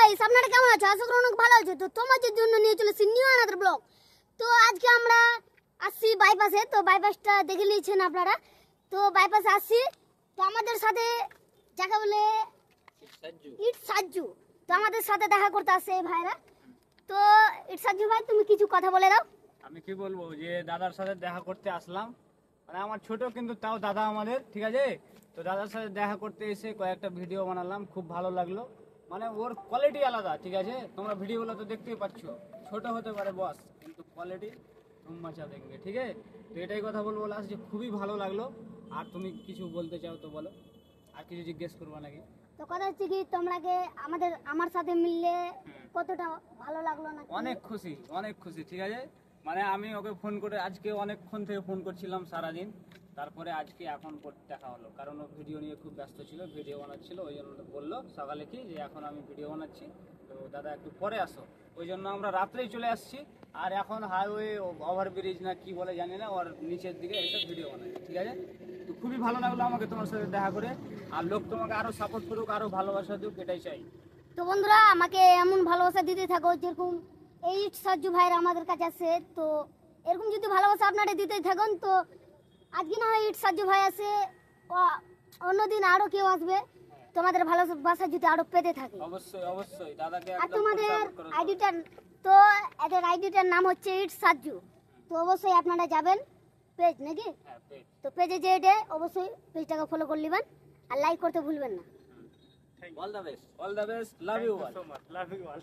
Guys, আপনারা কেমন আছো? আশা করি অনেক ভালো আছো। তো তোমাদের জন্য নিয়ে চলেছি নিউ আনাদার ব্লগ। তো আজকে আমরা আসছি বাইপাসে। তো বাইপাসটা দেখে নিয়েছেন আপনারা। তো বাইপাসে আসছি। তো আমাদের সাথে যাকে বলে ইট সাজ্জু, তো আমাদের সাথে দেখা করতে আসছে এই ভাইরা। তো ইট সাজ্জু ভাই, তুমি কিছু কথা বলে দাও। আমি কি বলবো, যে দাদার সাথে দেখা করতে আসলাম। মানে আমার ছোট কিন্তু তাও দাদা আমাদের, ঠিক আছে। তো দাদার সাথে দেখা করতে এসে কয়েকটা ভিডিও বানালাম, খুব ভালো লাগলো। মানে ওর কোয়ালিটি আলাদা, ঠিক আছে। তোমরা ভিডিওগুলো তো দেখতেই পাচ্ছ, ছোট হতে পারে বস, কিন্তু কোয়ালিটি তুমাচা দেখবে, ঠিক আছে। তো এটাই কথা বলবো লাস্ট, যে খুবই ভালো লাগলো। আর তুমি কিছু বলতে চাও তো বলো, আর কিছু জিজ্ঞেস করবো নাকি? তো কথা হচ্ছে কি, তোমরাকে আমার সাথে মিললে কতটা ভালো লাগলো না? অনেক খুশি, অনেক খুশি, ঠিক আছে। মানে আমি ওকে ফোন করে আজকে অনেকক্ষণ থেকে ফোন করছিলাম সারাদিন, তারপরে আজকে এখন দেখা হলো, কারণ ও ভিডিও নিয়ে খুব ব্যস্ত ছিল, ভিডিও বানাচ্ছিল। ওই জন্য বললো সকালে কি যে এখন আমি ভিডিও বানাচ্ছি, তো দাদা একটু পরে আসো। ওই জন্য আমরা রাত্রেই চলে আসছি। আর এখন হাইওয়ে ওভারব্রিজ না কি বলে জানি না, ওর নিচের দিকে এসে ভিডিও বানাচ্ছি, ঠিক আছে। তো খুবই ভালো লাগলো আমাকে তোমার সাথে দেখা করে। আর লোক তোমাকে আরো সাপোর্ট করুক, আরো ভালোবাসা দিক, এটাই চাই। তো বন্ধুরা, আমাকে এমন ভালোবাসা দিতে থাকো যেরকম এই সাজ্জু ভাইয়ের আমাদের কাছে আছে। তো এরকম যদি ভালোবাসা আপনারা দিতে থাকুন, তো আজকে না হয় ইট সাজ্জু ভাই আছে, অন্যদিন আরো কেউ আসবে। তোমাদের ভালোবাসা যদি আরো পেতে থাকে, অবশ্যই অবশ্যই দাদাকে আর একদম তোমাদের সাপোর্ট করো। আইডিটা, তো এদের আইডিটার নাম হচ্ছে ইট সাজ্জু। তো অবশ্যই আপনারা যাবেন পেজ নাকি, হ্যাঁ, পেজ। তো পেজে যেয়ে অবশ্যই পেজটাকে ফলো করে নেবেন আর লাইক করতে ভুলবেন না। All the best. All the best. Love you all. So much. Love you all.